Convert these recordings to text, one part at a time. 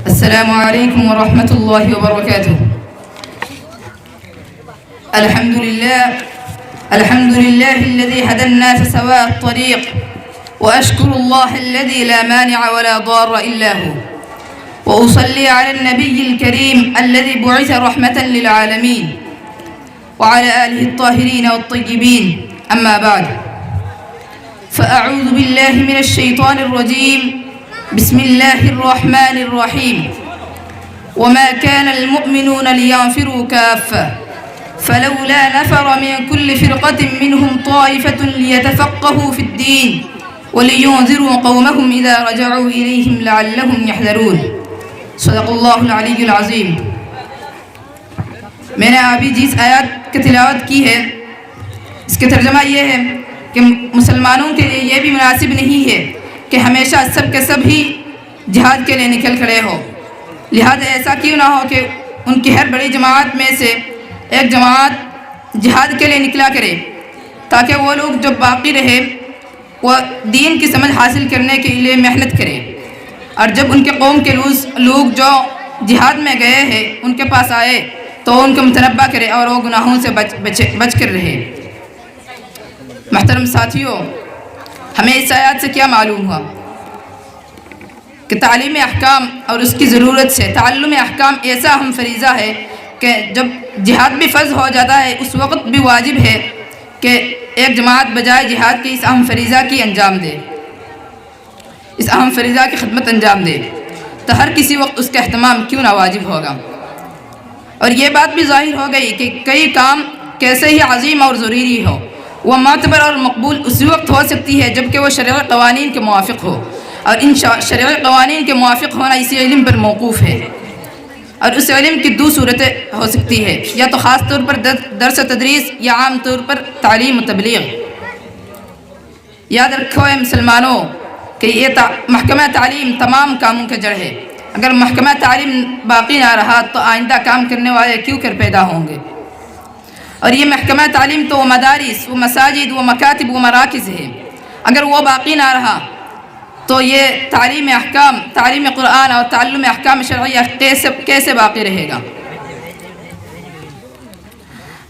السلام عليكم ورحمة الله وبركاته. الحمد لله الذي هدى الناس سواء الطريق، وأشكر الله الذي لا مانع ولا ضار إلا هو، وأصلي على النبي الكريم الذي بعث رحمة للعالمين وعلى آله الطاهرين والطيبين. أما بعد، فأعوذ بالله من الشيطان الرجيم. بسم الله الرحمن الرحيم. وما كان المؤمنون لينفروا كافة فلولا نفر من كل فرقة منهم طائفة ليتفقهوا في الدين ولينذروا قومهم إذا رجعوا إليهم لعلهم يحذرون. صدق الله العلي العظيم. میں نے ابھی جس آیات کی تلاوت کی ہے اس کا ترجمہ یہ ہے کہ مسلمانوں کے لیے یہ بھی مناسب نہیں ہے کہ ہمیشہ سب کے سب ہی جہاد کے لیے نکل کھڑے ہو. لہذا ایسا کیوں نہ ہو کہ ان کی ہر بڑی جماعت میں سے ایک جماعت جہاد کے لیے نکلا کرے، تاکہ وہ لوگ جو باقی رہے وہ دین کی سمجھ حاصل کرنے کے لیے محنت کرے، اور جب ان کے قوم کے لوگ جو جہاد میں گئے ہیں ان کے پاس آئے تو ان کو متنبہ کرے اور وہ گناہوں سے بچ کر رہے. محترم ساتھیوں، ہمیں اس آیات سے کیا معلوم ہوا کہ تعلیم احکام اور اس کی ضرورت سے تعلم احکام ایسا اہم فریضہ ہے کہ جب جہاد بھی فرض ہو جاتا ہے اس وقت بھی واجب ہے کہ ایک جماعت بجائے جہاد کے اس اہم فریضہ کی انجام دے، اس اہم فریضہ کی خدمت انجام دے، تو ہر کسی وقت اس کا اہتمام کیوں نہ واجب ہوگا. اور یہ بات بھی ظاہر ہو گئی کہ کئی کام کیسے ہی عظیم اور ضروری ہو، وہ معتبر اور مقبول اسی وقت ہو سکتی ہے جبکہ وہ شرعی قوانین کے موافق ہو، اور ان شرعی قوانین کے موافق ہونا اسی علم پر موقوف ہے. اور اس علم کی دو صورتیں ہو سکتی ہے، یا تو خاص طور پر درس و تدریس، یا عام طور پر تعلیم و تبلیغ. یاد رکھو اے مسلمانوں کہ یہ محکمہ تعلیم تمام کاموں کا جڑ ہے. اگر محکمہ تعلیم باقی نہ رہا تو آئندہ کام کرنے والے کیوں کر پیدا ہوں گے. اور یہ محکمہ تعلیم تو وہ مدارس، وہ مساجد، وہ مکاتب، وہ مراکز ہے، اگر وہ باقی نہ رہا تو یہ تعلیم احکام، تعلیم قرآن اور تعلم احکام شرعیہ کیسے باقی رہے گا.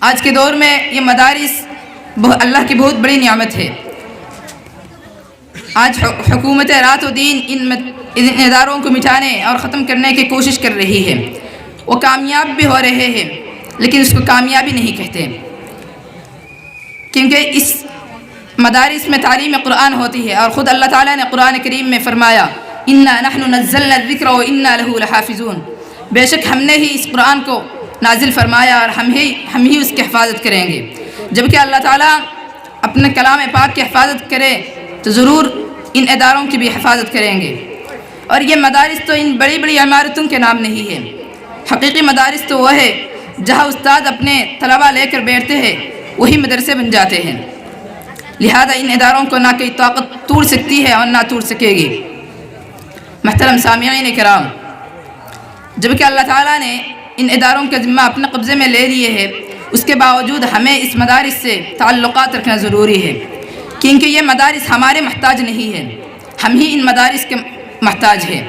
آج کے دور میں یہ مدارس اللہ کی بہت بڑی نعمت ہے. آج حکومت رات و دین ان اداروں کو مٹانے اور ختم کرنے کی کوشش کر رہی ہے. وہ کامیاب بھی ہو رہے ہیں لیکن اس کو کامیابی نہیں کہتے، کیونکہ اس مدارس میں تعلیم قرآن ہوتی ہے، اور خود اللہ تعالیٰ نے قرآن کریم میں فرمایا اِنَّا نَحْنُ نَزَّلْنَا الذِّكْرَ وَإِنَّا لَهُ لَحَافِظُونَ. بے شک ہم نے ہی اس قرآن کو نازل فرمایا اور ہم ہی اس کی حفاظت کریں گے. جبکہ اللہ تعالیٰ اپنے کلام پاک کی حفاظت کرے تو ضرور ان اداروں کی بھی حفاظت کریں گے. اور یہ مدارس تو ان بڑی بڑی عمارتوں کے نام نہیں ہے. حقیقی مدارس تو وہ ہے جہاں استاد اپنے طلبہ لے کر بیٹھتے ہیں، وہی مدرسے بن جاتے ہیں. لہذا ان اداروں کو نہ کوئی طاقت توڑ سکتی ہے اور نہ توڑ سکے گی. محترم سامعین کرام، جبکہ اللہ تعالیٰ نے ان اداروں کا ذمہ اپنے قبضے میں لے لیے ہے، اس کے باوجود ہمیں اس مدارس سے تعلقات رکھنا ضروری ہے، کیونکہ یہ مدارس ہمارے محتاج نہیں ہے، ہم ہی ان مدارس کے محتاج ہیں.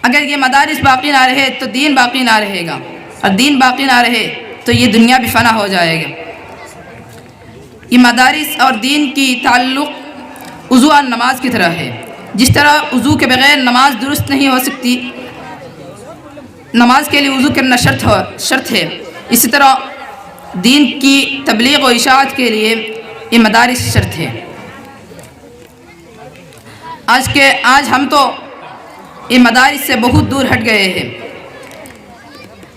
اگر یہ مدارس باقی نہ رہے تو دین باقی نہ رہے گا، اور دین باقی نہ رہے تو یہ دنیا بھی فنا ہو جائے گا. یہ مدارس اور دین کی تعلق وضو اور نماز کی طرح ہے. جس طرح وضو کے بغیر نماز درست نہیں ہو سکتی، نماز کے لیے وضو کرنا شرط ہے، اسی طرح دین کی تبلیغ و اشاعت کے لیے یہ مدارس شرط ہے. آج ہم تو یہ مدارس سے بہت دور ہٹ گئے ہیں.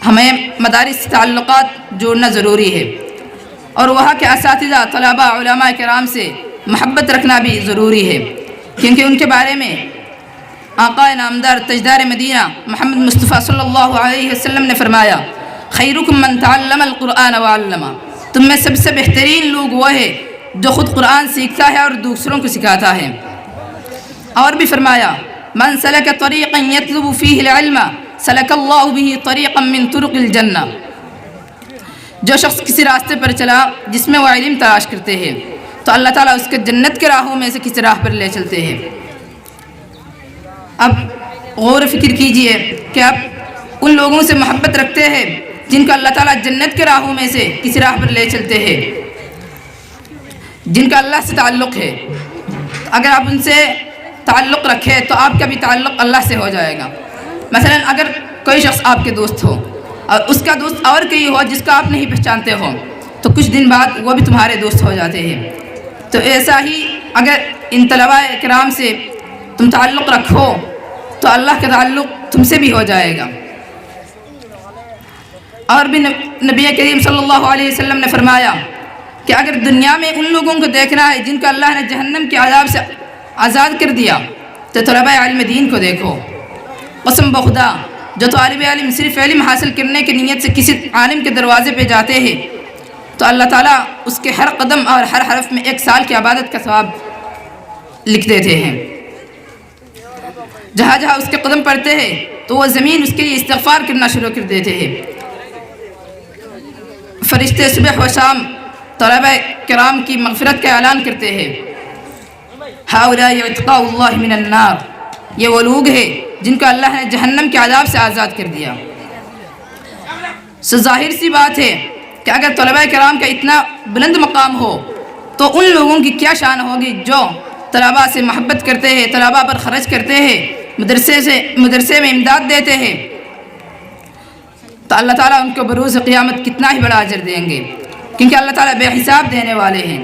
ہمیں مدارس سے تعلقات جوڑنا ضروری ہے، اور وہاں کے اساتذہ، طلباء، علماء کرام سے محبت رکھنا بھی ضروری ہے، کیونکہ ان کے بارے میں آقا نامدار تاجدار مدینہ محمد مصطفیٰ صلی اللہ علیہ وسلم نے فرمایا خیرکم من تعلم القرآن وعلمہ. تم میں سب سے بہترین لوگ وہ ہے جو خود قرآن سیکھتا ہے اور دوسروں کو سکھاتا ہے. اور بھی فرمایا من سلک طریقا یطلب فیہ العلم سلک اللہ بہ طریقا من طرق الجنہ. جو شخص کسی راستے پر چلا جس میں وہ علم تلاش کرتے ہیں تو اللہ تعالیٰ اس کے جنت کے راہوں میں سے کسی راہ پر لے چلتے ہیں. اب غور و فکر کیجئے کہ آپ ان لوگوں سے محبت رکھتے ہیں جن کا اللہ تعالیٰ جنت کے راہوں میں سے کسی راہ پر لے چلتے ہیں، جن کا اللہ سے تعلق ہے۔ اگر آپ ان سے تعلق رکھیں تو آپ کا بھی تعلق اللہ سے ہو جائے گا۔ مثلا اگر کوئی شخص آپ کے دوست ہو اور اس کا دوست اور کوئی ہو جس کا آپ نہیں پہچانتے ہو، تو کچھ دن بعد وہ بھی تمہارے دوست ہو جاتے ہیں۔ تو ایسا ہی اگر ان طلباء کرام سے تم تعلق رکھو تو اللہ کا تعلق تم سے بھی ہو جائے گا۔ اور بھی نبی کریم صلی اللہ علیہ وسلم نے فرمایا کہ اگر دنیا میں ان لوگوں کو دیکھنا ہے جن کو اللہ نے جہنم کے عذاب سے آزاد کر دیا تو طلباء علم دین کو دیکھو۔ قسم بخدا جو طالب علم صرف علم حاصل کرنے کی نیت سے کسی عالم کے دروازے پہ جاتے ہیں تو اللہ تعالیٰ اس کے ہر قدم اور ہر حرف میں 1 سال کی عبادت کا ثواب لکھ دیتے ہیں۔ جہاں جہاں اس کے قدم پڑتے ہیں تو وہ زمین اس کے لیے استغفار کرنا شروع کر دیتے ہیں۔ فرشتے صبح و شام طلباء کرام کی مغفرت کا اعلان کرتے ہیں۔ ہؤلاء عتقاء اللہ من النار، یہ وہ لوگ ہیں جن کو اللہ نے جہنم کے عذاب سے آزاد کر دیا۔ ظاہر سی بات ہے کہ اگر طلباء کرام کا اتنا بلند مقام ہو تو ان لوگوں کی کیا شان ہوگی جو طلباء سے محبت کرتے ہیں، طلباء پر خرچ کرتے ہیں، مدرسے میں امداد دیتے ہیں، تو اللہ تعالیٰ ان کو بروز قیامت کتنا ہی بڑا اجر دیں گے، کیونکہ اللہ تعالیٰ بے حساب دینے والے ہیں۔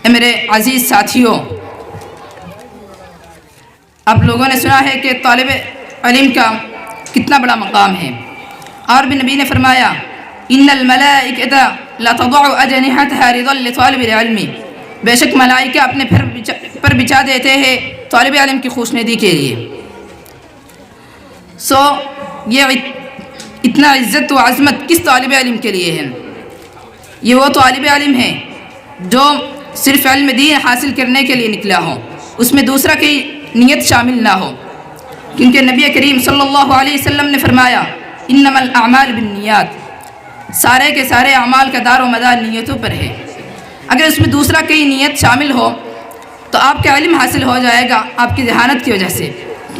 میرے عزیز ساتھیوں، آپ لوگوں نے سنا ہے کہ طالب علم کا کتنا بڑا مقام ہے، اور بھی نبی نے فرمایا ان الملائکۃ لا تضع اجنحتها رضا لطالب العلم، بے شک ملائکہ اپنے پر بچھا دیتے ہیں طالب علم کی خوشنودی کے لیے۔ یہ اتنا عزت و عظمت کس طالب علم کے لیے ہے؟ یہ وہ طالب علم ہے جو صرف علم دین حاصل کرنے کے لیے نکلا ہو، اس میں دوسرا کی نیت شامل نہ ہو، کیونکہ نبی کریم صلی اللہ علیہ وسلم نے فرمایا انما الاعمال بالنیات، سارے کے سارے اعمال کا دار و مدار نیتوں پر ہے۔ اگر اس میں دوسرا کی نیت شامل ہو تو آپ کا علم حاصل ہو جائے گا آپ کی ذہانت کی وجہ سے،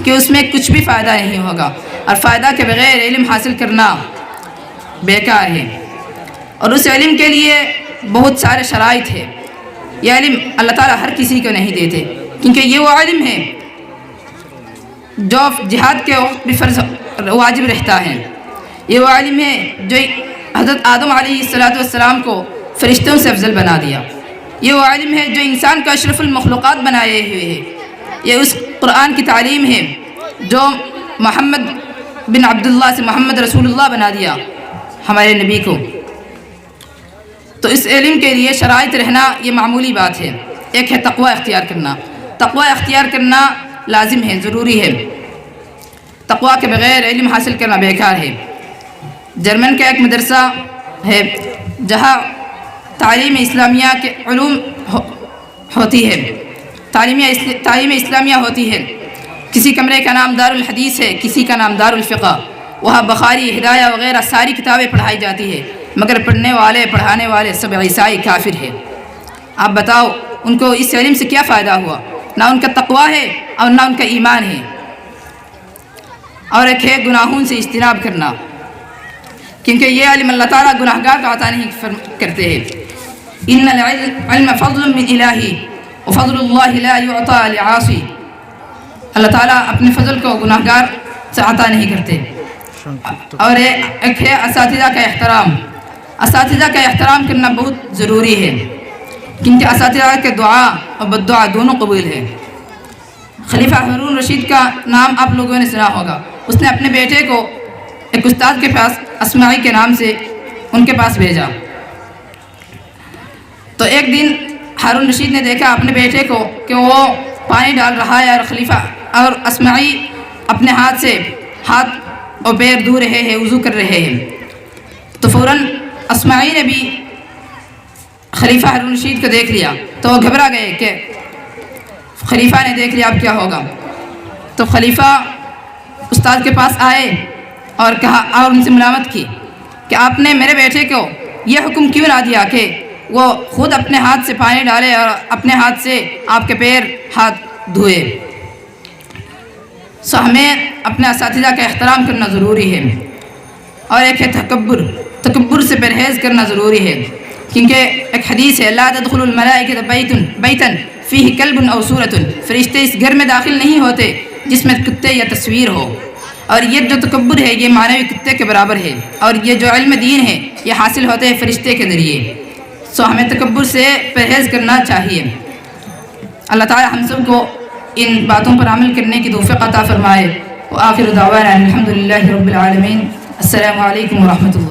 کہ اس میں کچھ بھی فائدہ نہیں ہوگا، اور فائدہ کے بغیر علم حاصل کرنا بیکار ہے۔ اور اس علم کے لیے بہت سارے شرائط ہیں۔ یہ علم اللہ تعالیٰ ہر کسی کو نہیں دیتے، کیونکہ یہ وہ علم ہے جو جہاد کے وقت بھی فرض واجب رہتا ہے۔ یہ وہ علم ہے جو حضرت آدم علیہ السلام کو فرشتوں سے افضل بنا دیا۔ یہ وہ علم ہے جو انسان کو اشرف المخلوقات بنائے ہوئے ہے۔ یہ اس قرآن کی تعلیم ہے جو محمد بن عبداللہ سے محمد رسول اللہ بنا دیا ہمارے نبی کو۔ تو اس علم کے لیے شرائط رہنا یہ معمولی بات ہے۔ ایک ہے تقوی اختیار کرنا، تقوی اختیار کرنا لازم ہے، ضروری ہے۔ تقوی کے بغیر علم حاصل کرنا بیکار ہے۔ جرمن کا ایک مدرسہ ہے جہاں تعلیم اسلامیہ کے علوم ہوتی ہے، تعلیم اسلامیہ ہوتی ہے۔ کسی کمرے کا نام دار الحدیث ہے، کسی کا نام دار الفقہ۔ وہاں بخاری، ہدایہ وغیرہ ساری کتابیں پڑھائی جاتی ہے، مگر پڑھنے والے پڑھانے والے سب عیسائی کافر ہے۔ آپ بتاؤ ان کو اس علم سے کیا فائدہ ہوا؟ نہ ان کا تقوی ہے اور نہ ان کا ایمان ہے۔ اور ایک ہے گناہوں سے اجتناب کرنا، کیونکہ یہ علم اللہ تعالیٰ گناہگار کو عطا نہیں کرتے ہیں۔ ان العلم فضل من الہی وفضل اللہ لا یعطى لعاصی، اللہ تعالیٰ اپنے فضل کو گناہگار سے عطا نہیں کرتے۔ اور ایک ہے اساتذہ کا احترام۔ اساتذہ کا احترام کرنا بہت ضروری ہے، کیونکہ اساتذہ کے دعا اور بددعا دونوں قبول ہے۔ خلیفہ ہارون رشید کا نام آپ لوگوں نے سنا ہوگا۔ اس نے اپنے بیٹے کو ایک استاد کے پاس اسماعی کے نام سے ان کے پاس بھیجا۔ تو ایک دن ہارون رشید نے دیکھا اپنے بیٹے کو کہ وہ پانی ڈال رہا ہے اور اسماعی اپنے ہاتھ اور پیر دھو رہے ہیں، وضو کر رہے ہیں۔ تو فوراً اسماعی نے بھی خلیفہ ہارون رشید کو دیکھ لیا، تو وہ گھبرا گئے کہ خلیفہ نے دیکھ لیا اب کیا ہوگا۔ تو خلیفہ استاد کے پاس آئے اور کہا اور ان سے ملامت کی کہ آپ نے میرے بیٹے کو یہ حکم کیوں نہ دیا کہ وہ خود اپنے ہاتھ سے پانی ڈالے اور اپنے ہاتھ سے آپ کے پیر ہاتھ دھوئے۔ سو ہمیں اپنے اساتذہ کا احترام کرنا ضروری ہے. اور ایک ہے تکبر سے پرہیز کرنا ضروری ہے، کیونکہ ایک حدیث ہے لا تدخل الملائکۃ بیتا فیہ کلب او صورۃ، فرشتے اس گھر میں داخل نہیں ہوتے جس میں کتے یا تصویر ہو. اور یہ جو تکبر ہے یہ معنوی کتے کے برابر ہے، اور یہ جو علم دین ہے یہ حاصل ہوتے ہیں فرشتے کے ذریعے. سو ہمیں تکبر سے پرہیز کرنا چاہیے. اللہ تعالی ہم سب کو ان باتوں پر عمل کرنے کی توفیق عطا فرمائے. وآخر دعوانا الحمد للہ رب العالمین. السلام علیکم ورحمۃ اللہ.